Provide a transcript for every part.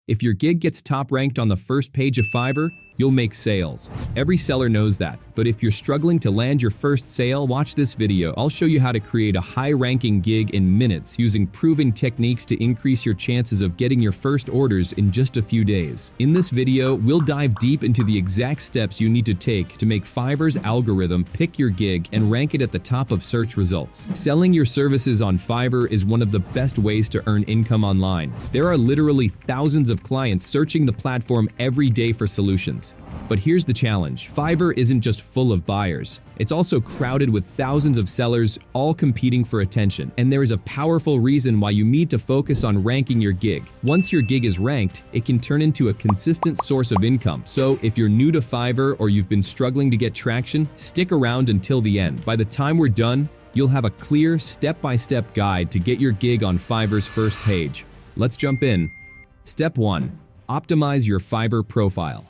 If your gig gets top ranked on the first page of Fiverr, you'll make sales. Every seller knows that, but if you're struggling to land your first sale, watch this video. I'll show you how to create a high-ranking gig in minutes using proven techniques to increase your chances of getting your first orders in just a few days. In this video, we'll dive deep into the exact steps you need to take to make Fiverr's algorithm pick your gig and rank it at the top of search results. Selling your services on Fiverr is one of the best ways to earn income online. There are literally thousands of clients searching the platform every day for solutions. But here's the challenge. Fiverr isn't just full of buyers. It's also crowded with thousands of sellers, all competing for attention. And there is a powerful reason why you need to focus on ranking your gig. Once your gig is ranked, it can turn into a consistent source of income. So if you're new to Fiverr or you've been struggling to get traction, stick around until the end. By the time we're done, you'll have a clear step-by-step guide to get your gig on Fiverr's first page. Let's jump in. Step 1. Optimize your Fiverr profile.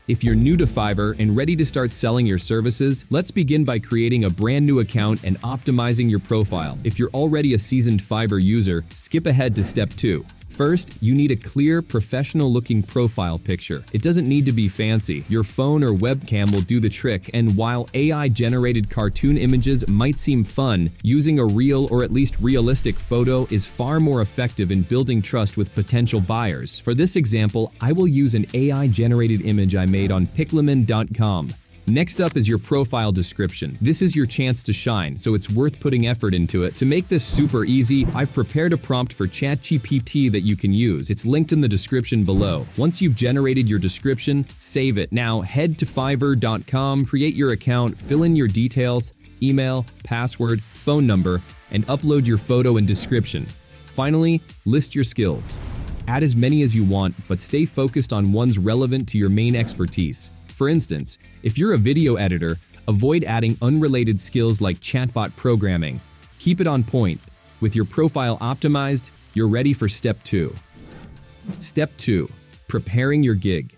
If you're new to Fiverr and ready to start selling your services, let's begin by creating a brand new account and optimizing your profile. If you're already a seasoned Fiverr user, skip ahead to step 2. First, you need a clear, professional-looking profile picture. It doesn't need to be fancy. Your phone or webcam will do the trick, and while AI-generated cartoon images might seem fun, using a real or at least realistic photo is far more effective in building trust with potential buyers. For this example, I will use an AI-generated image I made on picleman.com. Next up is your profile description. This is your chance to shine, so it's worth putting effort into it. To make this super easy, I've prepared a prompt for ChatGPT that you can use. It's linked in the description below. Once you've generated your description, save it. Now head to fiverr.com, create your account, fill in your details, email, password, phone number, and upload your photo and description. Finally, list your skills. Add as many as you want, but stay focused on ones relevant to your main expertise. For instance, if you're a video editor, avoid adding unrelated skills like chatbot programming. Keep it on point. With your profile optimized, you're ready for step 2. Step 2. Preparing your gig.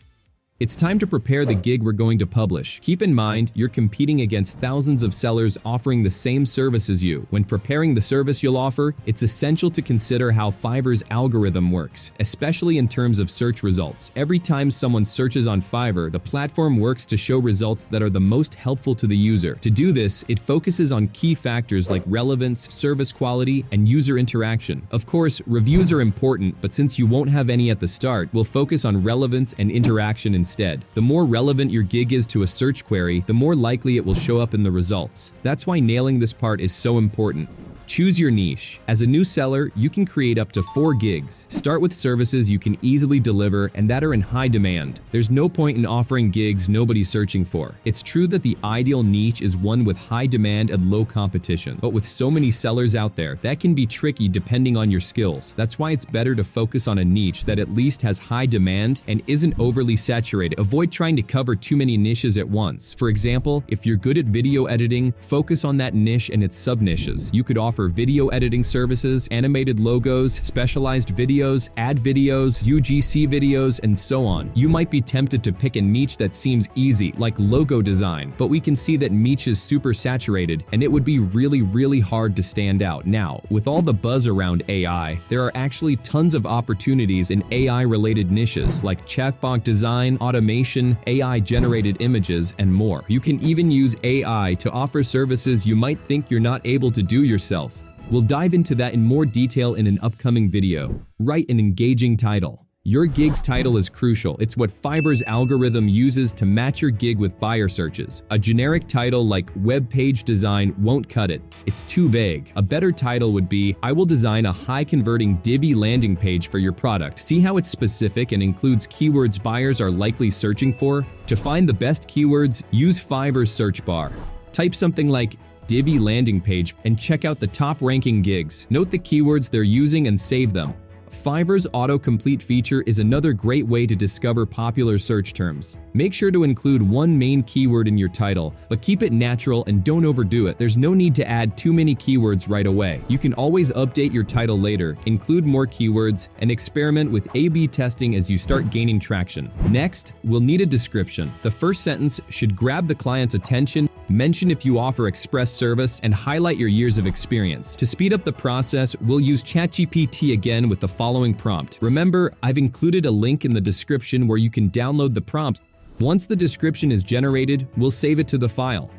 It's time to prepare the gig we're going to publish. Keep in mind, you're competing against thousands of sellers offering the same service as you. When preparing the service you'll offer, it's essential to consider how Fiverr's algorithm works, especially in terms of search results. Every time someone searches on Fiverr, the platform works to show results that are the most helpful to the user. To do this, it focuses on key factors like relevance, service quality, and user interaction. Of course, reviews are important, but since you won't have any at the start, we'll focus on relevance and interaction instead. The more relevant your gig is to a search query, the more likely it will show up in the results. That's why nailing this part is so important. Choose your niche. As a new seller, you can create up to 4 gigs. Start with services you can easily deliver and that are in high demand. There's no point in offering gigs nobody's searching for. It's true that the ideal niche is one with high demand and low competition, but with so many sellers out there, that can be tricky depending on your skills. That's why it's better to focus on a niche that at least has high demand and isn't overly saturated. Avoid trying to cover too many niches at once. For example, if you're good at video editing, focus on that niche and its sub-niches. You could offer video editing services, animated logos, specialized videos, ad videos, UGC videos, and so on. You might be tempted to pick a niche that seems easy, like logo design, but we can see that niche is super saturated and it would be really hard to stand out. Now, with all the buzz around AI, there are actually tons of opportunities in AI-related niches like chatbot design, automation, AI-generated images, and more. You can even use AI to offer services you might think you're not able to do yourself. We'll dive into that in more detail in an upcoming video. Write an engaging title. Your gig's title is crucial. It's what Fiverr's algorithm uses to match your gig with buyer searches. A generic title like web page design won't cut it. It's too vague. A better title would be, I will design a high-converting Divi landing page for your product. See how it's specific and includes keywords buyers are likely searching for? To find the best keywords, use Fiverr's search bar. Type something like Divi landing page and check out the top-ranking gigs. Note the keywords they're using and save them. Fiverr's autocomplete feature is another great way to discover popular search terms. Make sure to include one main keyword in your title, but keep it natural and don't overdo it. There's no need to add too many keywords right away. You can always update your title later, include more keywords, and experiment with A/B testing as you start gaining traction. Next, we'll need a description. The first sentence should grab the client's attention, mention if you offer express service, and highlight your years of experience. To speed up the process, we'll use ChatGPT again with the following prompt. Remember, I've included a link in the description where you can download the prompt. Once the description is generated, we'll save it to the file.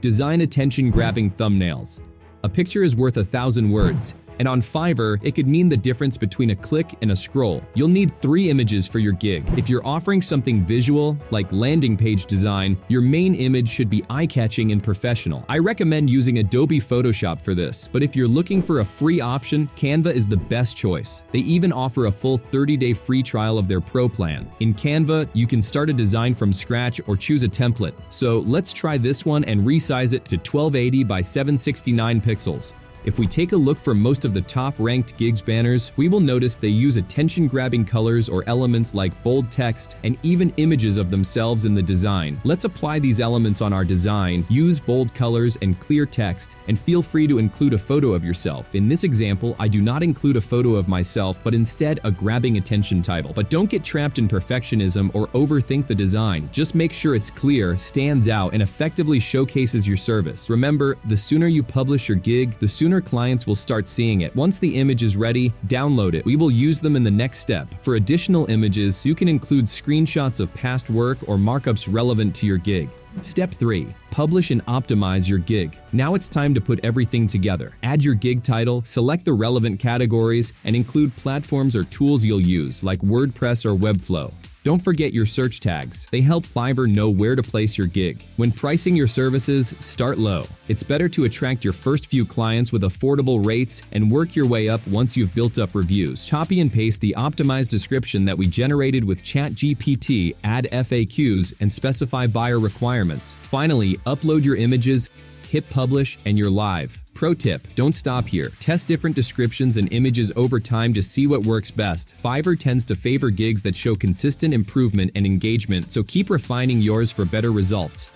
Design attention-grabbing thumbnails. A picture is worth 1,000 words. And on Fiverr, it could mean the difference between a click and a scroll. You'll need 3 images for your gig. If you're offering something visual, like landing page design, your main image should be eye-catching and professional. I recommend using Adobe Photoshop for this, but if you're looking for a free option, Canva is the best choice. They even offer a full 30-day free trial of their Pro plan. In Canva, you can start a design from scratch or choose a template. So let's try this one and resize it to 1280 by 769 pixels. If we take a look for most of the top-ranked gigs banners, we will notice they use attention-grabbing colors or elements like bold text and even images of themselves in the design. Let's apply these elements on our design, use bold colors and clear text, and feel free to include a photo of yourself. In this example, I do not include a photo of myself, but instead a grabbing attention title. But don't get trapped in perfectionism or overthink the design. Just make sure it's clear, stands out, and effectively showcases your service. Remember, the sooner you publish your gig, the sooner clients will start seeing it. Once the image is ready, download it. We will use them in the next step. For additional images, you can include screenshots of past work or markups relevant to your gig. Step 3. Publish and optimize your gig. Now it's time to put everything together. Add your gig title, select the relevant categories, and include platforms or tools you'll use, like WordPress or Webflow. Don't forget your search tags. They help Fiverr know where to place your gig. When pricing your services, start low. It's better to attract your first few clients with affordable rates and work your way up once you've built up reviews. Copy and paste the optimized description that we generated with ChatGPT, add FAQs, and specify buyer requirements. Finally, upload your images, hit publish, and you're live. Pro tip, don't stop here. Test different descriptions and images over time to see what works best. Fiverr tends to favor gigs that show consistent improvement and engagement, so keep refining yours for better results.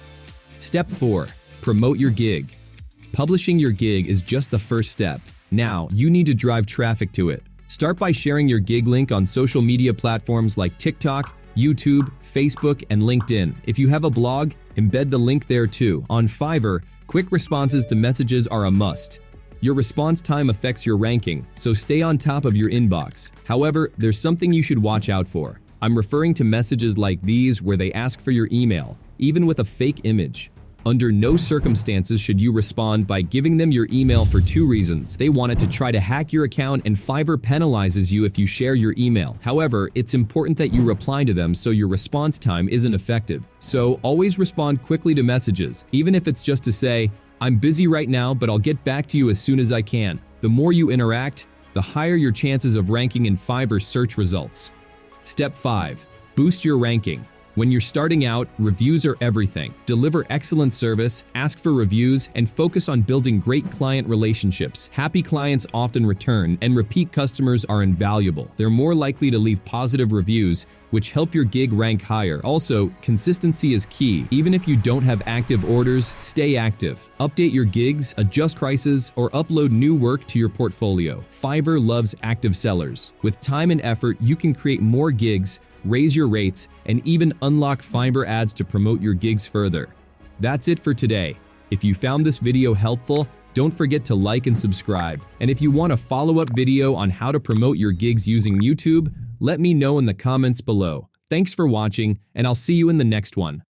Step 4. Promote your gig. Publishing your gig is just the first step. Now, you need to drive traffic to it. Start by sharing your gig link on social media platforms like TikTok, YouTube, Facebook, and LinkedIn. If you have a blog, embed the link there too. On Fiverr, quick responses to messages are a must. Your response time affects your ranking, so stay on top of your inbox. However, there's something you should watch out for. I'm referring to messages like these where they ask for your email, even with a fake image. Under no circumstances should you respond by giving them your email for 2 reasons. They wanted to try to hack your account, and Fiverr penalizes you if you share your email. However, it's important that you reply to them so your response time isn't effective. So always respond quickly to messages, even if it's just to say, "I'm busy right now, but I'll get back to you as soon as I can." The more you interact, the higher your chances of ranking in Fiverr search results. Step 5. Boost your ranking. When you're starting out, reviews are everything. Deliver excellent service, ask for reviews, and focus on building great client relationships. Happy clients often return, and repeat customers are invaluable. They're more likely to leave positive reviews, which help your gig rank higher. Also, consistency is key. Even if you don't have active orders, stay active. Update your gigs, adjust prices, or upload new work to your portfolio. Fiverr loves active sellers. With time and effort, you can create more gigs, raise your rates, and even unlock Fiverr ads to promote your gigs further. That's it for today. If you found this video helpful, don't forget to like and subscribe. And if you want a follow-up video on how to promote your gigs using YouTube, let me know in the comments below. Thanks for watching, and I'll see you in the next one.